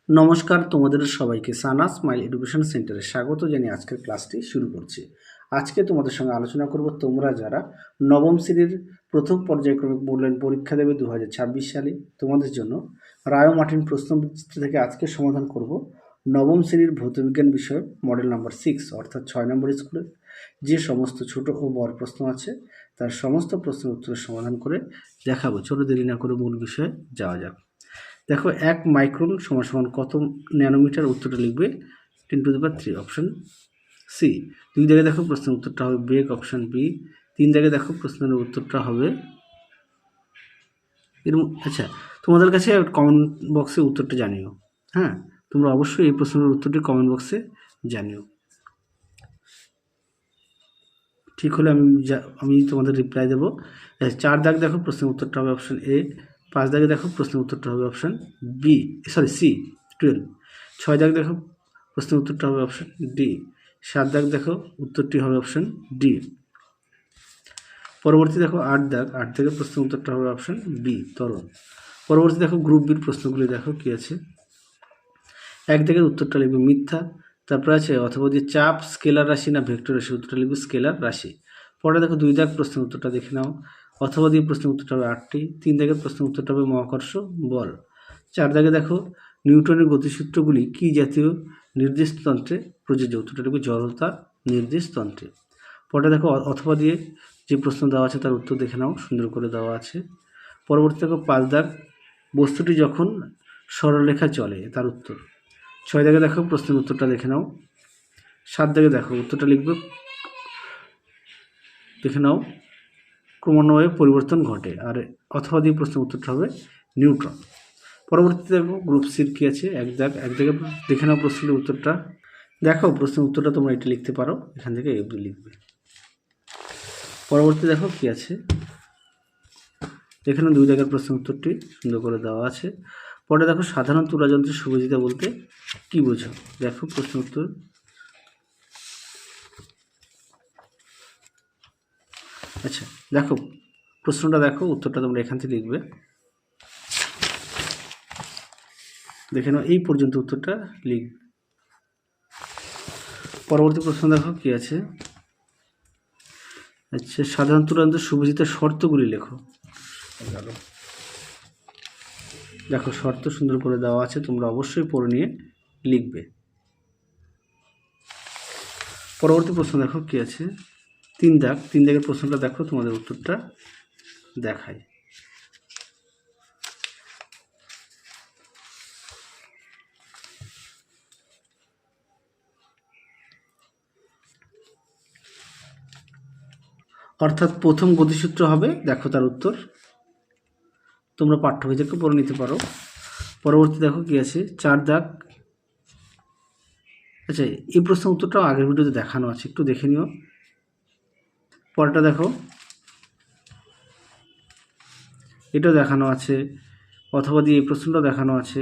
নমস্কার, তোমাদের সবাইকে সানা স্মাইল এডুকেশন সেন্টারে স্বাগত জানিয়ে আজকের ক্লাসটি শুরু করছি। আজকে তোমাদের সঙ্গে আলোচনা করব তোমরা যারা নবম শ্রেণীর প্রথম পর্যায়ক্রমিক মূল্যায়ন পরীক্ষা দেবে 2026 সালে তোমাদের জন্য রায় মার্টিন প্রশ্নবিচিত্র থেকে আজকে সমাধান করব নবম শ্রেণীর ভৌতবিজ্ঞান বিষয় মডেল নাম্বার 6 অর্থাৎ 6 নম্বর স্কুলের যে সমস্ত ছোট ও বড় প্রশ্ন আছে তার সমস্ত প্রশ্নের উত্তরের সমাধান করে দেখাবো। চলো দেরি না করে মূল বিষয়ে যাওয়া যাক। দেখো 1 মাইক্রন সমান সমান কত ন্যানোমিটার, উত্তরটা লিখবে 10⁻³ অপশন সি। 2 জায়গায় দেখো প্রশ্নের উত্তরটা হবে বেগ অপশন বি। 3 জায়গায় দেখো প্রশ্নের উত্তরটা হবে আচ্ছা, তোমাদের কাছে কমেন্ট বক্সে উত্তরটা জানিও। হ্যাঁ, তোমরা অবশ্যই এই প্রশ্নের উত্তরটি কমেন্ট বক্সে জানিও। ঠিক হলে আমি তোমাদের রিপ্লাই দেবো। 4 দাগ দেখো প্রশ্নের উত্তরটা হবে অপশন এ। 5 দাগে দেখো প্রশ্নের উত্তরটা হবে অপশন বি, সি 12। 6 দাগ দেখো প্রশ্নের উত্তরটা হবে অপশন ডি। 7 দাগ দেখো উত্তরটি হবে অপশন ডি। পরবর্তী দেখো 8 দাগের প্রশ্নের উত্তরটা হবে অপশন বি তরল। পরবর্তী দেখো গ্রুপ বির প্রশ্নগুলি দেখো কি আছে। 1 দাগের উত্তরটা লিখবে মিথ্যা। তারপরে আছে অথবা যে চাপ স্কেলার রাশি না ভেক্টর রাশি, উত্তরটা লিখবে স্কেলার রাশি। পরে দেখো 2 দাগ প্রশ্নের উত্তরটা দেখে নাও। অথবা দিয়ে প্রশ্নের উত্তরটা হবে 8টি। 3 দাগের প্রশ্নের উত্তরটা হবে মহাকর্ষ বল। 4 দাগে দেখো নিউটনের গতিসূত্রগুলি কি জাতীয় নির্দেশতন্ত্রে প্রযোজ্য, উত্তরটা লিখবে জড়তা নির্দেশতন্ত্রে। পরে দেখো অথবা দিয়ে যে প্রশ্ন দেওয়া আছে তার উত্তর দেখে নাও, সুন্দর করে দেওয়া আছে। পরবর্তী দেখো 5 দাগ বস্তুটি যখন সরলরেখা চলে তার উত্তর। 6 দাগে দেখো প্রশ্নের উত্তরটা দেখে নাও। 7 দাগে দেখো উত্তরটা লিখবে দেখে নাও ক্রমান্বয়ে পরিবর্তন ঘটে, আর অথবা দিয়ে প্রশ্নের উত্তরটা হবে নিউট্রন। পরবর্তীতে দেখো গ্রুপ সির কী আছে। 1 দাগে দেখে নাও প্রশ্নের উত্তরটা। দেখো প্রশ্নের উত্তরটা তোমরা এটা লিখতে পারো, এখান থেকে এগুলি লিখবে। পরবর্তী দেখো কি আছে, এখানে 2 দাগের প্রশ্নের উত্তরটি সুন্দর করে দেওয়া আছে। পরে দেখো সাধারণ তুলাযন্ত্রের শুভজিতা বলতে কি বোঝো, দেখো প্রশ্ন উত্তর। আচ্ছা দেখো প্রশ্নটা দেখো, উত্তরটা তোমরা এখান থেকে লিখবে। দেখে নাও এই পর্যন্ত উত্তরটা লিখ। পরবর্তী প্রশ্ন দেখো কি আছে। আচ্ছা, সাধারণ তুলাযন্ত্রের শুভজিতার শর্তগুলি লেখো। দেখো শর্ত সুন্দর করে দেওয়া আছে, তোমরা অবশ্যই পড়ে নিয়ে লিখবে। পরবর্তী প্রশ্ন দেখো কি আছে। 3 দাগের প্রশ্নটা দেখো, তোমাদের উত্তরটা দেখায়। অর্থাৎ প্রথম গতিসূত্র হবে, দেখো তার উত্তর তোমরা পাঠ্য বই থেকে পড়ে নিতে পারো। পরবর্তী দেখো কি আছে 4 দাগ। আচ্ছা, এই প্রশ্নের উত্তরটাও আগের ভিডিওতে দেখানো আছে, একটু দেখে নিও। পরেরটা দেখো, এটাও দেখানো আছে, অথবা দিয়ে এই প্রশ্নটা দেখানো আছে।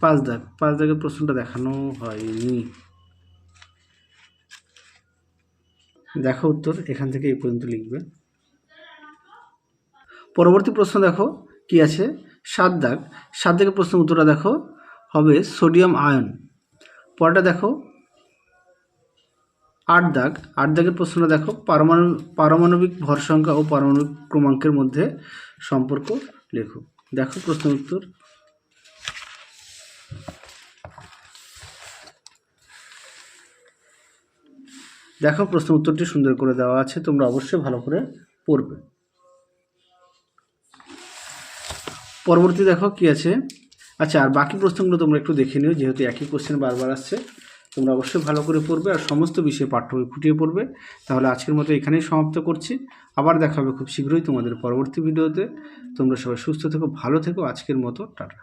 5 দাগের প্রশ্নটা দেখানো হয়নি। দেখো উত্তর এখান থেকে এই পর্যন্ত লিখবে। পরবর্তী প্রশ্ন দেখো কি আছে। 7 দাগের প্রশ্নের উত্তরটা দেখো হবে সোডিয়াম আয়ন। পরেরটা দেখো 8 দাগের প্রশ্নটা দেখো পারমাণবিক ভর সংখ্যা ও পারমাণবিক ক্রমাঙ্কের মধ্যে সম্পর্ক লেখো। দেখো প্রশ্নের উত্তর। দেখো প্রশ্ন উত্তরটি সুন্দর করে দেওয়া আছে, তোমরা অবশ্যই ভালো করে পড়বে। পরবর্তী দেখো কি আছে। আচ্ছা, আর বাকি প্রশ্নগুলো তোমরা একটু দেখে নিও, যেহেতু একই কোশ্চেন বারবার আসছে। তোমরা অবশ্যই ভালো করে পড়বে আর সমস্ত বিষয়ে পাঠ্য বই খুঁটিয়ে পড়বে। তাহলে আজকের মতো এখানেই সমাপ্ত করছি। আবার দেখা হবে খুব শীঘ্রই তোমাদের পরবর্তী ভিডিওতে। তোমরা সবাই সুস্থ থেকো, ভালো থেকো। আজকের মতো টাটা।